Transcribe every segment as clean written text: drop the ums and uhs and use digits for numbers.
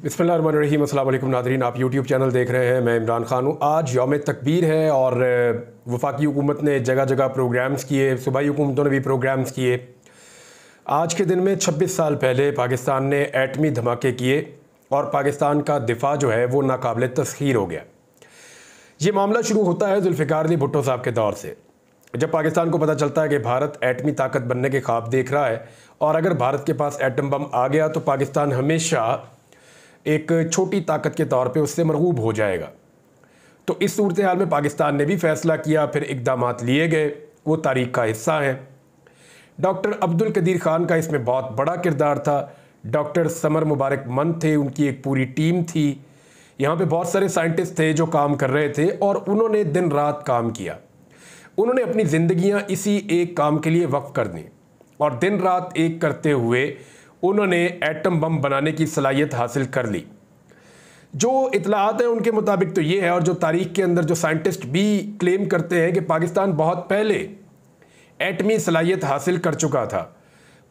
बिस्मिल्लाहिर्रहमानिर्रहीम। अस्सलाम वालेकुम नाज़रीन, आप यूट्यूब चैनल देख रहे हैं। मैं इमरान खान हूँ। आज यौम तकबीर है और वफाकी हुकूमत ने जगह जगह प्रोग्राम्स किए, सूबाई हुकूमतों ने भी प्रोग्राम्स किए। आज के दिन में 26 साल पहले पाकिस्तान ने एटमी धमाके किए और पाकिस्तान का दिफा जो है वो नाकाबिल तस्खीर हो गया। ये मामला शुरू होता है जुल्फ़िकार अली भुट्टो साहब के दौर से, जब पाकिस्तान को पता चलता है कि भारत एटमी ताकत बनने के ख्वाब देख रहा है और अगर भारत के पास एटम बम आ गया तो पाकिस्तान हमेशा एक छोटी ताकत के तौर पे उससे मरगूब हो जाएगा। तो इस सूरत हाल में पाकिस्तान ने भी फैसला किया, फिर इक़दामात लिए गए, वो तारीख़ का हिस्सा हैं। डॉक्टर अब्दुल कदीर ख़ान का इसमें बहुत बड़ा किरदार था। डॉक्टर समर मुबारक मन थे, उनकी एक पूरी टीम थी। यहाँ पे बहुत सारे साइंटिस्ट थे जो काम कर रहे थे और उन्होंने दिन रात काम किया। उन्होंने अपनी ज़िंदगियाँ इसी एक काम के लिए वक्फ कर दी और दिन रात एक करते हुए उन्होंने एटम बम बनाने की सलाहियत हासिल कर ली। जो इतलात हैं उनके मुताबिक तो ये है, और जो तारीख़ के अंदर जो साइंटिस्ट भी क्लेम करते हैं कि पाकिस्तान बहुत पहले एटमी सलाहियत हासिल कर चुका था।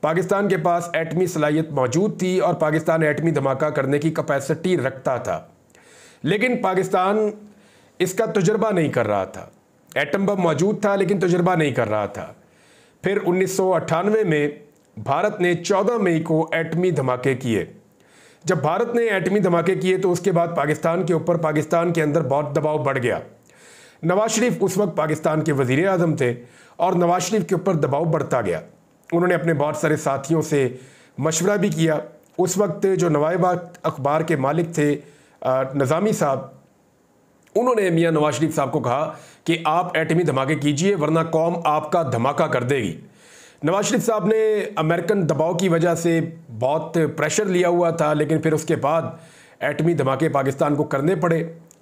पाकिस्तान के पास एटमी सलाहियत मौजूद थी और पाकिस्तान एटमी धमाका करने की कैपेसिटी रखता था, लेकिन पाकिस्तान इसका तजुर्बा नहीं कर रहा था। एटम बम मौजूद था लेकिन तजुर्बा नहीं कर रहा था। फिर 1998 में भारत ने 14 मई को एटमी धमाके किए। जब भारत ने एटमी धमाके किए तो उसके बाद पाकिस्तान के ऊपर, पाकिस्तान के अंदर बहुत दबाव बढ़ गया। नवाज शरीफ उस वक्त पाकिस्तान के वज़ीर आज़म थे और नवाज शरीफ के ऊपर दबाव बढ़ता गया। उन्होंने अपने बहुत सारे साथियों से मशवरा भी किया। उस वक्त जो नवाबाग अखबार के मालिक थे निज़ामी साहब, उन्होंने मियाँ नवाज शरीफ साहब को कहा कि आप एटमी धमाके कीजिए वरना कौम आपका धमाका कर देगी। नवाज शरीफ साहब ने अमेरिकन दबाव की वजह से बहुत प्रेशर लिया हुआ था, लेकिन फिर उसके बाद एटमी धमाके पाकिस्तान को करने पड़े।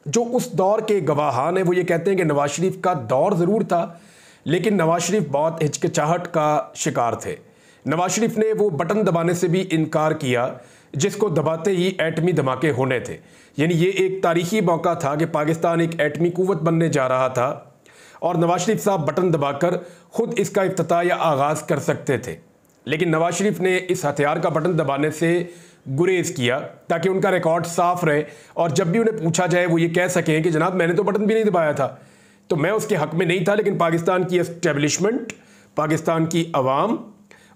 जो उस दौर के गवाहान हैं वो ये कहते हैं कि नवाज शरीफ का दौर ज़रूर था, लेकिन नवाज शरीफ बहुत हिचकिचाहट का शिकार थे। नवाज शरीफ ने वो बटन दबाने से भी इनकार किया जिसको दबाते ही एटमी धमाके होने थे। यानी ये एक तारीखी मौका था कि पाकिस्तान एक एटमी कुव्वत बनने जा रहा था और नवाज शरीफ साहब बटन दबाकर ख़ुद इसका इफ्तिताह या आगाज़ कर सकते थे, लेकिन नवाज शरीफ ने इस हथियार का बटन दबाने से गुरेज किया ताकि उनका रिकॉर्ड साफ रहे और जब भी उन्हें पूछा जाए वो ये कह सकें कि जनाब मैंने तो बटन भी नहीं दबाया था, तो मैं उसके हक़ में नहीं था, लेकिन पाकिस्तान की एस्टेब्लिशमेंट, पाकिस्तान की अवाम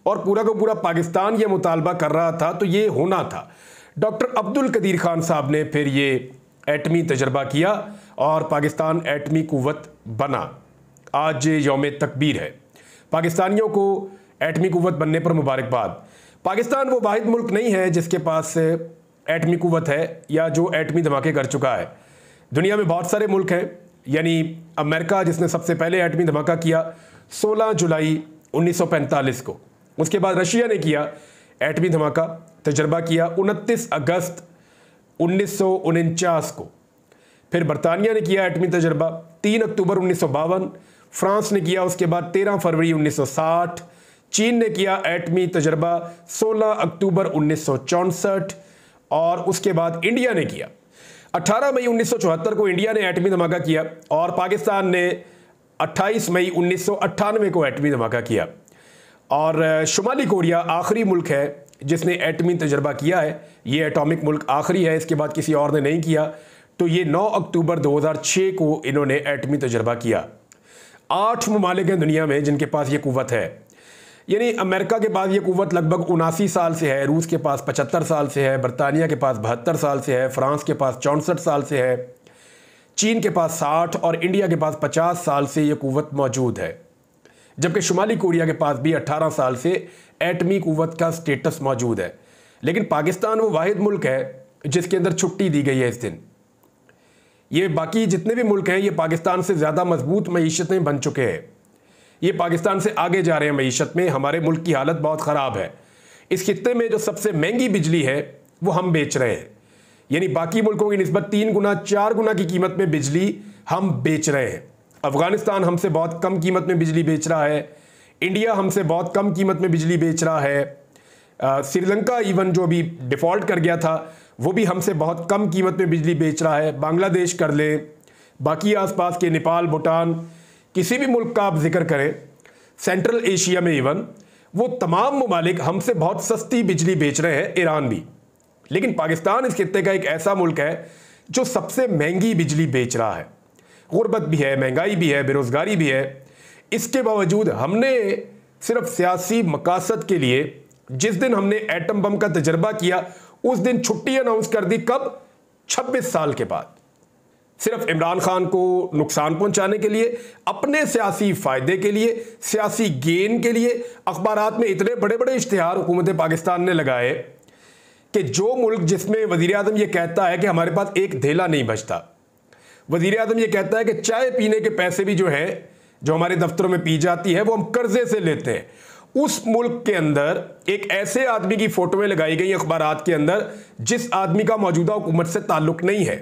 और पूरा का पूरा पाकिस्तान ये मुतालबा कर रहा था, तो ये होना था। डॉक्टर अब्दुल कदीर ख़ान साहब ने फिर ये एटमी तजर्बा किया और पाकिस्तान एटमी कुव्वत बना। आज यौम तकबीर है। पाकिस्तानियों को एटमी कुव्वत बनने पर मुबारकबाद। पाकिस्तान वो वाहिद मुल्क नहीं है जिसके पास एटमी कुव्वत है या जो एटमी धमाके कर चुका है। दुनिया में बहुत सारे मुल्क हैं, यानी अमेरिका जिसने सबसे पहले एटमी धमाका किया 16 जुलाई 1945 को। उसके बाद रशिया ने किया एटमी धमाका, तजर्बा किया 29 अगस्त 1949 को। फिर बरतानिया ने किया एटमी तजर्बा 3 अक्टूबर 1952। फ्रांस ने किया उसके बाद 13 फरवरी 1960। चीन ने किया एटमी तजर्बा 16 अक्टूबर 1964 और उसके बाद इंडिया ने किया 18 मई 1974 को। इंडिया ने एटमी धमाका किया और पाकिस्तान ने 28 मई 1998 को एटमी धमाका किया। और शुमाली कोरिया आखिरी मुल्क है जिसने एटमी तजर्बा किया है। ये एटॉमिक मुल्क आखिरी है, इसके बाद किसी और ने नहीं किया। तो ये 9 अक्टूबर 2006 को इन्होंने एटमी तजर्बा किया। 8 ममालिक हैं दुनिया में जिनके पास ये कुव्वत है। यानी अमेरिका के पास ये कुव्वत लगभग 79 साल से है, रूस के पास 75 साल से है, बरतानिया के पास 72 साल से है, फ्रांस के पास 64 साल से है, चीन के पास 60 और इंडिया के पास 50 साल से ये कुव्वत मौजूद है। जबकि शुमाली कोरिया के पास भी 18 साल से एटमी कुव्वत का स्टेटस मौजूद है। लेकिन पाकिस्तान वो वाहिद मुल्क है जिसके अंदर छुट्टी दी गई है इस दिन। ये बाकी जितने भी मुल्क हैं ये पाकिस्तान से ज़्यादा मजबूत मईशतें बन चुके हैं। ये पाकिस्तान से आगे जा रहे हैं मईशत में। हमारे मुल्क की हालत बहुत ख़राब है। इस खित्ते में जो सबसे महंगी बिजली है वो हम बेच रहे हैं, यानी बाकी मुल्कों की निस्बत 3 गुना 4 गुना की कीमत में बिजली हम बेच रहे हैं। अफ़गानिस्तान हमसे बहुत कम कीमत में बिजली बेच रहा है, इंडिया हमसे बहुत कम कीमत में बिजली बेच रहा है, श्रीलंका इवन जो भी डिफ़ॉल्ट कर गया था वो भी हमसे बहुत कम कीमत में बिजली बेच रहा है। बांग्लादेश कर ले, बाकी आसपास के नेपाल, भूटान, किसी भी मुल्क का आप जिक्र करें, सेंट्रल एशिया में इवन वो तमाम ममालिक हमसे बहुत सस्ती बिजली बेच रहे हैं, ईरान भी। लेकिन पाकिस्तान इस खित्ते का एक ऐसा मुल्क है जो सबसे महंगी बिजली बेच रहा है। गुर्बत भी है, महंगाई भी है, बेरोज़गारी भी है। इसके बावजूद हमने सिर्फ सियासी मकासद के लिए जिस दिन हमने एटम बम का तजर्बा किया उस दिन छुट्टी अनाउंस कर दी। कब? 26 साल के बाद। सिर्फ इमरान खान को नुकसान पहुंचाने के लिए, अपने सियासी फायदे के लिए, सियासी गेन के लिए अखबारात में इतने बड़े बड़े इश्तिहार हुकूमत पाकिस्तान ने लगाए कि जो मुल्क जिसमें वजीर आज़म यह कहता है कि हमारे पास एक धेला नहीं बचता, वजीर आज़म यह कहता है कि चाय पीने के पैसे भी जो है, जो हमारे दफ्तरों में पी जाती है, वो हम कर्जे से लेते हैं, उस मुल्क के अंदर एक ऐसे आदमी की फोटोएं लगाई गई अखबारात के अंदर जिस आदमी का मौजूदा हुकूमत से ताल्लुक नहीं है,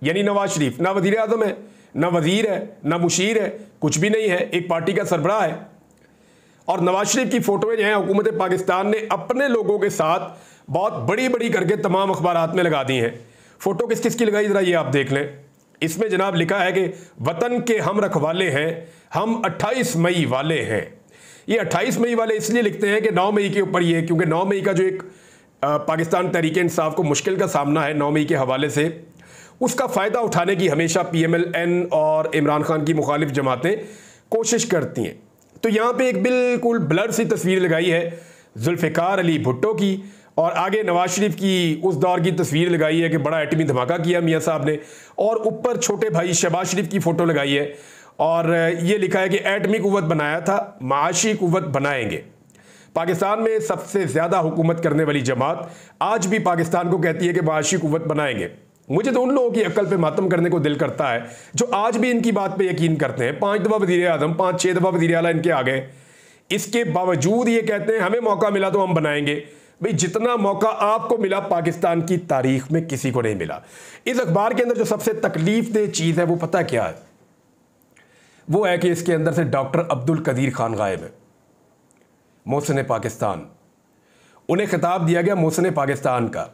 यानी नवाज शरीफ ना वजीर आज़म है, ना वजीर है, ना मुशीर है, कुछ भी नहीं है, एक पार्टी का सरबराह है। और नवाज शरीफ की फोटोएं जो हैं हुकूमत पाकिस्तान ने अपने लोगों के साथ बहुत बड़ी बड़ी करके तमाम अखबारात में लगा दी हैं। फोटो किस किस की लगाई, जरा ये आप देख लें। इसमें जनाब लिखा है कि वतन के हम रखवाले हैं, हम 28 मई वाले हैं। ये 28 मई वाले इसलिए लिखते हैं कि 9 मई के ऊपर ये, क्योंकि 9 मई का जो एक पाकिस्तान तहरीक इंसाफ को मुश्किल का सामना है 9 मई के हवाले से, उसका फ़ायदा उठाने की हमेशा PMLN और इमरान खान की मुखालिफ जमातें कोशिश करती हैं। तो यहाँ पे एक बिल्कुल ब्लर सी तस्वीर लगाई है जुल्फ़िकार अली भुट्टो की, और आगे नवाज शरीफ की उस दौर की तस्वीर लगाई है कि बड़ा एटमी धमाका किया मियाँ साहब ने, और ऊपर छोटे भाई शहबाज शरीफ की फ़ोटो लगाई है और ये लिखा है कि एटमी कुव्वत बनाया था, माशी कुव्वत बनाएंगे। पाकिस्तान में सबसे ज़्यादा हुकूमत करने वाली जमात आज भी पाकिस्तान को कहती है कि माशी कुव्वत बनाएंगे। मुझे तो उन लोगों की अक्ल पे मातम करने को दिल करता है जो आज भी इनकी बात पे यकीन करते हैं। 5 दफ़ा वज़ीर आज़म, 5-6 दफ़ा वज़ीर आला इनके आ गए, इसके बावजूद ये कहते हैं हमें मौका मिला तो हम बनाएंगे। भाई जितना मौका आपको मिला पाकिस्तान की तारीख में किसी को नहीं मिला। इस अखबार के अंदर जो सबसे तकलीफ दह चीज़ है वो पता क्या है? वो है कि इसके अंदर से डॉक्टर अब्दुल कदीर खान गायब है, मोहसिन पाकिस्तान। उन्हें खिताब दिया गया मोहसिन पाकिस्तान का।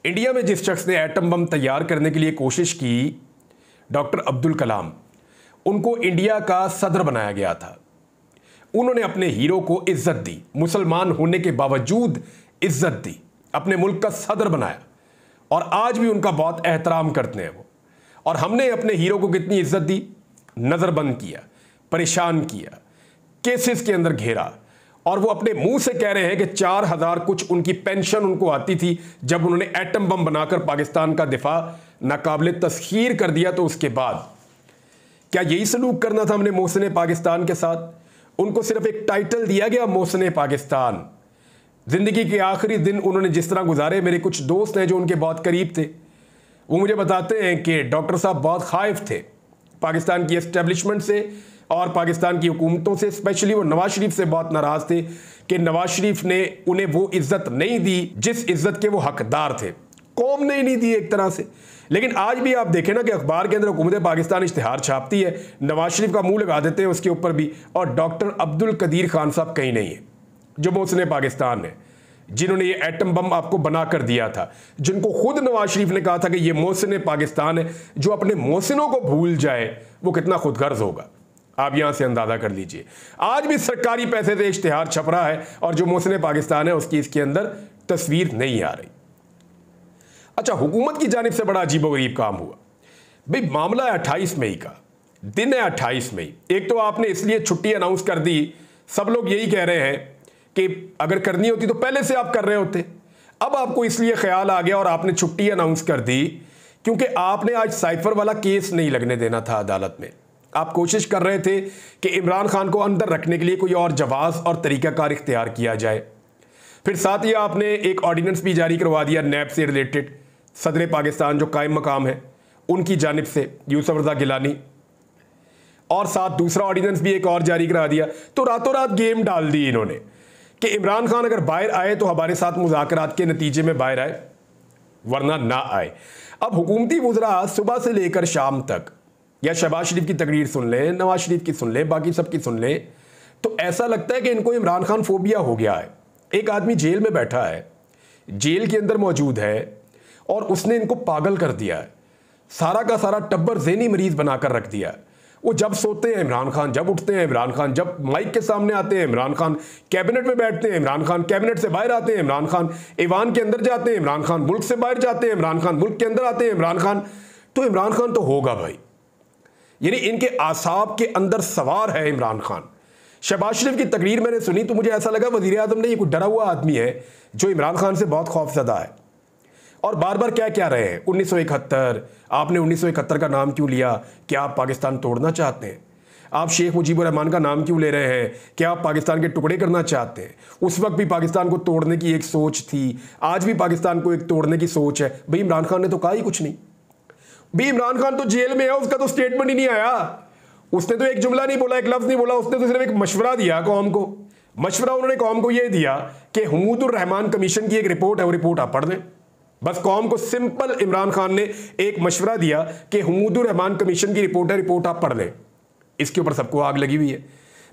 इंडिया में जिस शख्स ने एटम बम तैयार करने के लिए कोशिश की, डॉक्टर अब्दुल कलाम, उनको इंडिया का सदर बनाया गया था। उन्होंने अपने हीरो को इज्जत दी, मुसलमान होने के बावजूद इज्जत दी, अपने मुल्क का सदर बनाया, और आज भी उनका बहुत एहतराम करते हैं वो। और हमने अपने हीरो को कितनी इज्जत दी? नज़रबंद किया, परेशान किया, केसेस के अंदर घेरा, और वो अपने मुंह से कह रहे हैं कि 4000 कुछ उनकी पेंशन उनको आती थी जब उन्होंने एटम बम बनाकर पाकिस्तान का दिफा नाकाबिले तस्खीर कर दिया। तो उसके बाद क्या यही सलूक करना था हमने मोहसिन पाकिस्तान के साथ? उनको सिर्फ एक टाइटल दिया गया मोहसिन पाकिस्तान। ज़िंदगी के आखिरी दिन उन्होंने जिस तरह गुजारे, मेरे कुछ दोस्त हैं जो उनके बहुत करीब थे, वो मुझे बताते हैं कि डॉक्टर साहब बहुत खाइफ थे पाकिस्तान की एस्टेब्लिशमेंट से और पाकिस्तान की हुकूमतों से। स्पेशली वो नवाज शरीफ से बहुत नाराज़ थे कि नवाज शरीफ ने उन्हें वो इज़्ज़त नहीं दी जिस इज़्ज़त के वो हकदार थे। कौम ने ही नहीं दी एक तरह से। लेकिन आज भी आप देखें ना कि अखबार के अंदर हुकूमत पाकिस्तान इश्तिहार छापती है, नवाज शरीफ का मुंह लगा देते हैं उसके ऊपर भी, और डॉक्टर अब्दुल कदीर खान साहब कहीं नहीं है जो मोहसिन पाकिस्तान है, जिन्होंने ये एटम बम आपको बना कर दिया था, जिनको खुद नवाज शरीफ ने कहा था कि ये मोहसिन पाकिस्तान है। जो अपने मोहसिनों को भूल जाए वो कितना खुदगर्ज होगा, आप यहां से अंदाजा कर लीजिए। आज भी सरकारी पैसे से इश्तिहार छप रहा है और जो मोहसिन पाकिस्तान है उसकी इसके अंदर तस्वीर नहीं आ रही। अच्छा, हुकूमत की जानिब से बड़ा अजीबोगरीब काम हुआ। भाई मामला है 28 मई का, दिन है 28 मई। एक तो आपने इसलिए छुट्टी अनाउंस कर दी, सब लोग यही कह रहे हैं कि अगर करनी होती तो पहले से आप कर रहे होते। अब आपको इसलिए ख्याल आ गया और आपने छुट्टी अनाउंस कर दी क्योंकि आपने आज साइफर वाला केस नहीं लगने देना था अदालत में। आप कोशिश कर रहे थे कि इमरान खान को अंदर रखने के लिए कोई और जवाज़ और तरीक़ाकार इख्तियार किया जाए। फिर साथ ही आपने एक ऑर्डिनेंस भी जारी करवा दिया नैब से रिलेटेड, सदर पाकिस्तान जो कायम मकाम है उनकी जानिब से, यूसुफ रज़ा गिलानी, और साथ दूसरा ऑर्डिनेंस भी एक और जारी करा दिया। तो रातों रात गेम डाल दी इन्होंने कि इमरान खान अगर बाहर आए तो हमारे साथ मुज़ाकरात के नतीजे में बाहर आए, वरना ना आए। अब हुकूमती वज़रा सुबह से लेकर शाम तक या शहबाज शरीफ की तकरीर सुन लें, नवाज शरीफ की सुन लें, बाकी सब की सुन लें, तो ऐसा लगता है कि इनको इमरान खान फोबिया हो गया है। एक आदमी जेल में बैठा है, जेल के अंदर मौजूद है, और उसने इनको पागल कर दिया है, सारा का सारा टब्बर ज़हनी मरीज़ बनाकर रख दिया है। वो जब सोते हैं इमरान खान, जब उठते हैं इमरान खान, जब माइक के सामने आते हैं इमरान खान, कैबिनेट में बैठते हैं इमरान खान, कैबिनेट से बाहर आते हैं इमरान खान, ईवान के अंदर जाते हैं इमरान खान, मुल्क से बाहर जाते हैं इमरान खान, मुल्क के अंदर आते हैं इमरान खान। तो इमरान खान तो होगा भाई, यानी इनके आसाब के अंदर सवार है इमरान खान। शहबाज शरीफ की तकरीर मैंने सुनी तो मुझे ऐसा लगा वज़ीर आज़म ने, ये कोई डरा हुआ आदमी है जो इमरान खान से बहुत खौफज़दा है। और बार बार क्या क्या रहे हैं, 1971, आपने 1971 का नाम क्यों लिया? क्या आप पाकिस्तान तोड़ना चाहते हैं? आप शेख मुजीबुर रहमान का नाम क्यों ले रहे हैं? क्या आप पाकिस्तान के टुकड़े करना चाहते हैं? उस वक्त भी पाकिस्तान को तोड़ने की एक सोच थी, आज भी पाकिस्तान को एक तोड़ने की सोच है। भाई इमरान खान ने तो कहा ही कुछ नहीं। भाई इमरान खान तो जेल में है, उसका तो स्टेटमेंट ही नहीं आया। उसने तो एक जुमला नहीं बोला, एक लफ्ज़ नहीं बोला, उसने तो सिर्फ एक मशवरा दिया कौम को। मशवरा उन्होंने कौम को यह दिया कि हुमूदुर रहमान कमीशन की एक रिपोर्ट है, वो रिपोर्ट आप पढ़ लें। बस कौम को सिंपल इमरान खान ने एक मशवरा दिया कि हुमूदुर रहमान कमीशन की रिपोर्ट है, रिपोर्ट आप पढ़ लें। इसके ऊपर सबको आग लगी हुई है।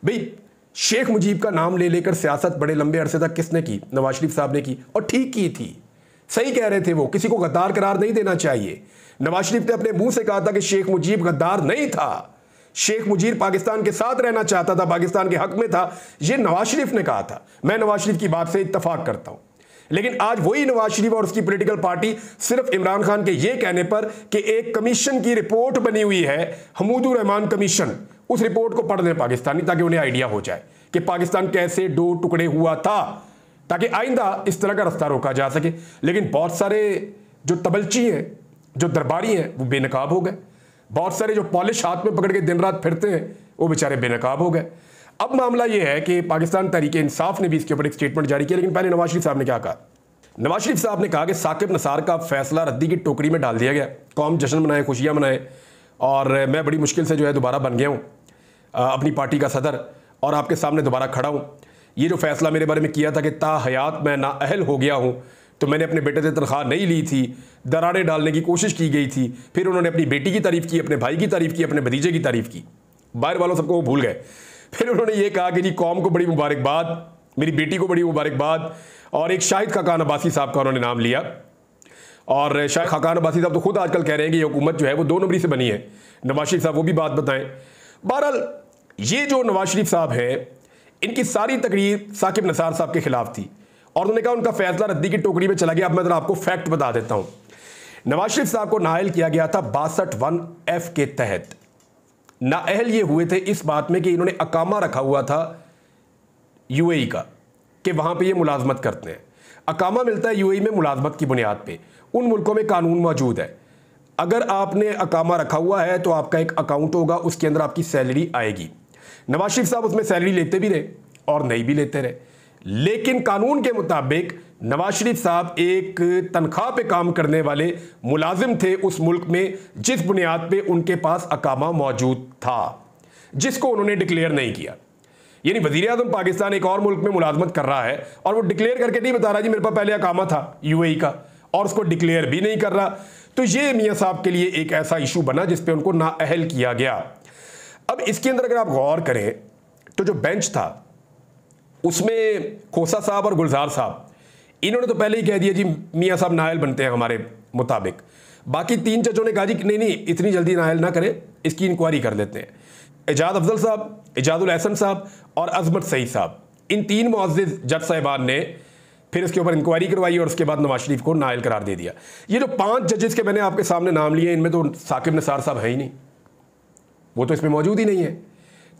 भाई शेख मुजीब का नाम ले लेकर सियासत बड़े लंबे अरसे तक किसने की? नवाज शरीफ साहब ने की, और ठीक की थी। सही कह रहे थे वो, किसी को गद्दार करार नहीं देना चाहिए। नवाज शरीफ ने अपने मुंह से कहा था कि शेख मुजीब गद्दार नहीं था, शेख मुजीब पाकिस्तान के साथ रहना चाहता था, पाकिस्तान के हक में था। ये नवाज शरीफ ने कहा था। मैं नवाज शरीफ की बात से इत्तफाक करता हूं। लेकिन आज वही नवाज शरीफ और उसकी पॉलिटिकल पार्टी सिर्फ इमरान खान के ये कहने पर कि एक कमीशन की रिपोर्ट बनी हुई है, हुमूदुर रहमान कमीशन, उस रिपोर्ट को पढ़ लें पाकिस्तानी, ताकि उन्हें आइडिया हो जाए कि पाकिस्तान कैसे दो टुकड़े हुआ था, ताकि आइंदा इस तरह का रास्ता रोका जा सके। लेकिन बहुत सारे जो तबलची हैं, जो दरबारी हैं, वो बेनकाब हो गए। बहुत सारे जो पॉलिश हाथ में पकड़ के दिन रात फिरते हैं, वो बेचारे बेनकाब हो गए। अब मामला यह है कि पाकिस्तान तहरीक इंसाफ ने भी इसके ऊपर एक स्टेटमेंट जारी किया। लेकिन पहले नवाज शरीफ साहब ने क्या कहा? नवाज शरीफ साहब ने कहा कि साकिब नसार का फैसला रद्दी की टोकरी में डाल दिया गया, कौम जश्न मनाए, खुशियां मनाए, और मैं बड़ी मुश्किल से जो है दोबारा बन गया हूँ अपनी पार्टी का सदर, और आपके सामने दोबारा खड़ा हूँ। ये जो फैसला मेरे बारे में किया था कि ता हयात मैं नाअहल हो गया हूँ, तो मैंने अपने बेटे से तनख्वाह नहीं ली थी, दरारें डालने की कोशिश की गई थी। फिर उन्होंने अपनी बेटी की तारीफ़ की, अपने भाई की तारीफ़ की, अपने भतीजे की तारीफ़ की, बाहर वालों सबको वो भूल गए। फिर उन्होंने ये कहा कि जी कौम को बड़ी मुबारकबाद, मेरी बेटी को बड़ी मुबारकबाद, और एक शाहिद खाकान अब्बासी साहब का उन्होंने नाम लिया। और शाहिद खाकान अब्बासी साहब तो खुद आजकल कह रहे हैं कि ये हुकूमत जो है वो 2 नंबरी से बनी है। नवाज शरीफ साहब वो भी बात बताएं। बहरहाल ये जो नवाज शरीफ साहब हैं, इनकी सारी तकरीर साकिब नसार साहब के खिलाफ थी, और उन्होंने कहा उनका फैसला रद्दी की टोकरी में चला गया। अब मैं जरा आपको फैक्ट बता देता हूं। नवाज शरीफ साहब को नाअहल किया गया था 62(1)(f) के तहत। नाअहल ये हुए थे इस बात में कि इन्होंने अकामा रखा हुआ था यूएई का, कि वहां पे ये मुलाजमत करते हैं। अकामा मिलता है यूएई में मुलाजमत की बुनियाद पे। उन मुल्कों में कानून मौजूद है, अगर आपने अकामा रखा हुआ है तो आपका एक अकाउंट होगा, उसके अंदर आपकी सैलरी आएगी। नवाज शरीफ साहब उसमें सैलरी लेते भी रहे और नहीं भी लेते रहे, लेकिन कानून के मुताबिक नवाज शरीफ साहब एक तनख्वाह पे काम करने वाले मुलाजिम थे उस मुल्क में, जिस बुनियाद पे उनके पास अकामा मौजूद था, जिसको उन्होंने डिक्लेयर नहीं किया। यानी वज़ीर आज़म पाकिस्तान एक और मुल्क में मुलाजमत कर रहा है और वो डिक्लेयर करके नहीं बता रहा जी मेरे पास पहले अकामा था यूएई का, और उसको डिक्लेयर भी नहीं कर रहा। तो ये मियाँ साहब के लिए एक ऐसा इशू बना जिस पे उनको नाअहल किया गया। अब इसके अंदर अगर आप गौर करें तो जो बेंच था उसमें खोसा साहब और गुलजार साहब, इन्होंने तो पहले ही कह दिया जी मियाँ साहब नाअहल बनते हैं हमारे मुताबिक। बाकी 3 जजों ने कहा जी नहीं नहीं इतनी जल्दी नाअहल ना करें, इसकी इंक्वायरी कर लेते हैं। एजाज अफजल साहब, एजाजुल एहसन साहब और अजमत सईद साहब, इन 3 मुअज़्ज़िज़ जज साहिबान ने फिर इसके ऊपर इंक्वायरी करवाई और उसके बाद नवाज शरीफ को नाअहल करार दे दिया। ये जो 5 जजेस के मैंने आपके सामने नाम लिए, इनमें तो साकिब नसार साहब है ही नहीं, वो तो इसमें मौजूद ही नहीं है।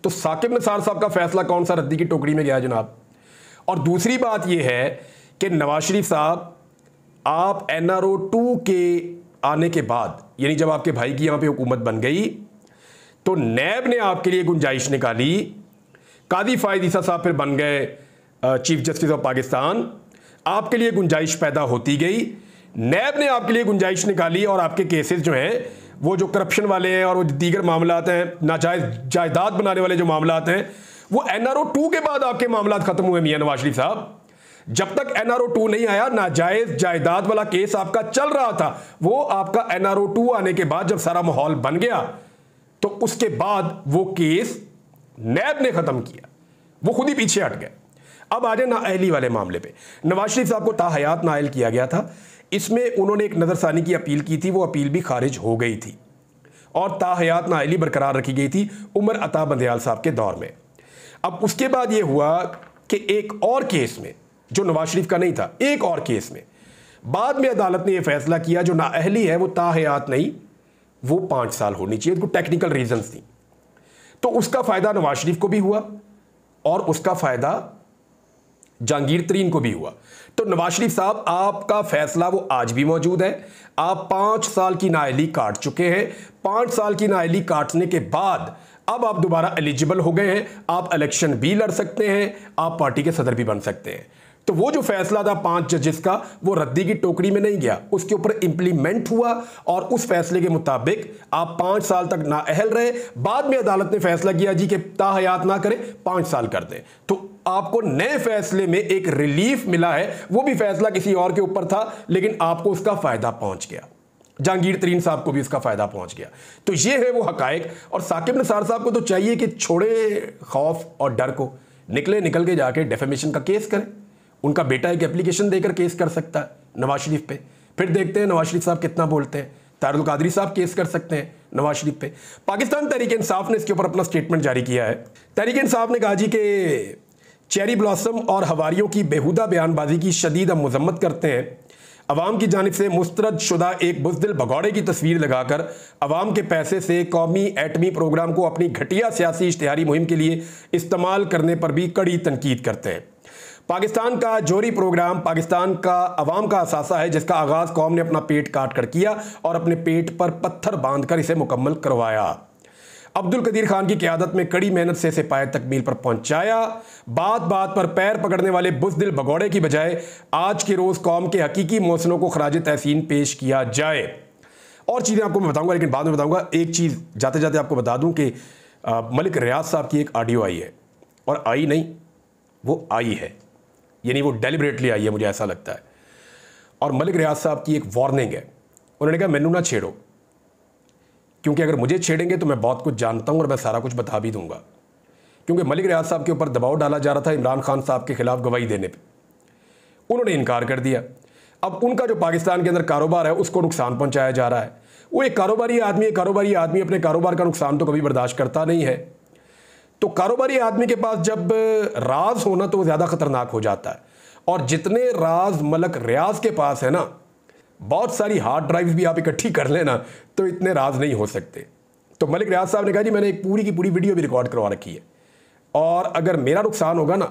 तो साकिब नसार साहब का फैसला कौन सा रद्दी की टोकरी में गया जनाब। और दूसरी बात यह है कि नवाज शरीफ साहब, आप NRO 2 के आने के बाद, यानी जब आपके भाई की यहां पे हुकूमत बन गई, तो नैब ने आपके लिए गुंजाइश निकाली, कादी फायद ईसा साहब फिर बन गए चीफ जस्टिस ऑफ पाकिस्तान, आपके लिए गुंजाइश पैदा होती गई। नैब ने आपके लिए गुंजाइश निकाली और आपके केसेस जो हैं, वो जो करप्शन वाले हैं और वो दीगर मामलात हैं, नाजायज़ जायदाद बनाने वाले जो मामलात हैं, वो NRO 2 के बाद आपके मामलात खत्म हुए मियां नवाज शरीफ साहब। जब तक NRO 2 नहीं आया, नाजायज़ जायदाद वाला केस आपका चल रहा था। वो आपका NRO 2 आने के बाद जब सारा माहौल बन गया, तो उसके बाद वो केस नैब ने खत्म किया, वो खुद ही पीछे हट गए। अब आ जाए नाअहली वाले मामले पे। नवाज शरीफ साहब को ताहयात नाअहल किया गया था। इसमें उन्होंने एक नज़रसानी की अपील की थी, वो अपील भी खारिज हो गई थी। और ताहयात नाअहली बरकरार रखी गई थी उमर अता बंदयाल साहब के दौर में। अब उसके बाद ये हुआ कि एक और केस में, जो नवाज शरीफ का नहीं था, एक और केस में बाद में अदालत ने यह फैसला किया जो नाअहली है वो ताहयात नहीं, वो 5 साल होनी चाहिए, कुछ टेक्निकल रीजंस थी। तो उसका फायदा नवाज शरीफ को भी हुआ और उसका फायदा जहांगीर तरीन को भी हुआ। तो नवाज शरीफ साहब, आपका फैसला वो आज भी मौजूद है। आप 5 साल की नाअहली काट चुके हैं। 5 साल की नाअहली काटने के बाद अब आप दोबारा एलिजिबल हो गए हैं। आप इलेक्शन भी लड़ सकते हैं, आप पार्टी के सदर भी बन सकते हैं। तो वो जो फैसला था 5 जजेस का, वो रद्दी की टोकरी में नहीं गया, उसके ऊपर इंप्लीमेंट हुआ और उस फैसले के मुताबिक आप 5 साल तक नाअहल रहे। बाद में अदालत ने फैसला किया जी कि ताहयात ना करें, 5 साल कर दें। तो आपको नए फैसले में एक रिलीफ मिला है। वो भी फैसला किसी और के ऊपर था, लेकिन आपको उसका फायदा पहुंच गया। जहांगीर तरीन साहब को भी उसका फायदा पहुंच गया। तो ये है वो हकायक। और साकिब निसार साहब को तो चाहिए कि छोड़े खौफ और डर को, निकल के जाके डेफेमेशन का केस करें। उनका बेटा एक एप्लीकेशन देकर केस कर सकता है नवाज शरीफ पे, फिर देखते हैं नवाज शरीफ साहब कितना बोलते हैं। तारुल कादरी साहब केस कर सकते हैं नवाज शरीफ पे। पाकिस्तान तहरीक इंसाफ ने इसके ऊपर अपना स्टेटमेंट जारी किया है। तहरीक इंसाफ ने कहा जी कि चेरी ब्लॉसम और हवारियों की बेहुदा बयानबाजी की शदीद हम मजम्मत करते हैं। अवाम की जानिब से मुस्तरद शुदा एक बुज़दिल भगौड़े की तस्वीर लगाकर अवाम के पैसे से कौमी एटमी प्रोग्राम को अपनी घटिया सियासी इश्तिहारी मुहिम के लिए इस्तेमाल करने पर भी कड़ी तनकीद करते हैं। पाकिस्तान का जोहरी प्रोग्राम पाकिस्तान का अवाम का असासा है, जिसका आगाज़ कौम ने अपना पेट काट कर किया और अपने पेट पर पत्थर बांधकर इसे मुकम्मल करवाया। अब्दुल कदीर खान की क़यादत में कड़ी मेहनत से इसे पाए तकमील पर पहुंचाया। बात बात पर पैर पकड़ने वाले बुज़दिल भगौड़े की बजाय आज के रोज़ कौम के हकीकी मौसनों को खराज तहसीन पेश किया जाए। और चीज़ें आपको मैं बताऊंगा, लेकिन बाद में बताऊंगा। एक चीज़ जाते जाते आपको बता दूं कि मलिक रियाज साहब की एक ऑडियो आई है, और आई नहीं, वो आई है, यानी वो डेलिबरेटली आई है, मुझे ऐसा लगता है। और मलिक रियाज साहब की एक वार्निंग है। उन्होंने कहा मैनू ना छेड़ो, क्योंकि अगर मुझे छेड़ेंगे तो मैं बहुत कुछ जानता हूं और मैं सारा कुछ बता भी दूंगा। क्योंकि मलिक रियाज साहब के ऊपर दबाव डाला जा रहा था इमरान खान साहब के खिलाफ गवाही देने पे, उन्होंने इनकार कर दिया। अब उनका जो पाकिस्तान के अंदर कारोबार है उसको नुकसान पहुंचाया जा रहा है। वो एक कारोबारी आदमी अपने कारोबार का नुकसान तो कभी बर्दाश्त करता नहीं है। तो कारोबारी आदमी के पास जब राज होना तो ज़्यादा ख़तरनाक हो जाता है। और जितने राज मलिक रियाज के पास है ना, बहुत सारी हार्ड ड्राइव्स भी आप इकट्ठी कर लेना तो इतने राज नहीं हो सकते। तो मलिक रियाज साहब ने कहा जी मैंने एक पूरी की पूरी वीडियो भी रिकॉर्ड करवा रखी है, और अगर मेरा नुकसान होगा ना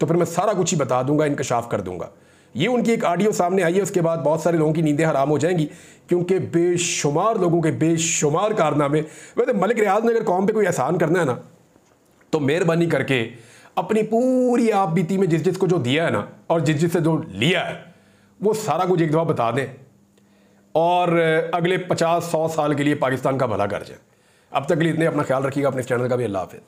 तो फिर मैं सारा कुछ ही बता दूंगा, इंकशाफ कर दूंगा। ये उनकी एक ऑडियो सामने आई है। उसके बाद बहुत सारे लोगों की नींदें हराम हो जाएंगी, क्योंकि बेशुमार लोगों के बेशुमार कारनामे। वैसे मलिक रियाज ने अगर कौम पर कोई एहसान करना है ना, तो मेहरबानी करके अपनी पूरी आप बीती में जिस जिसको जो दिया है ना, और जिस जिससे जो लिया है, वो सारा कुछ एक दफ़ा बता दें, और अगले 50-100 साल के लिए पाकिस्तान का भला कर जाए। अब तक के लिए इतने, अपना ख्याल रखिएगा, अपने चैनल का भी। अल्लाह हाफ़िज़।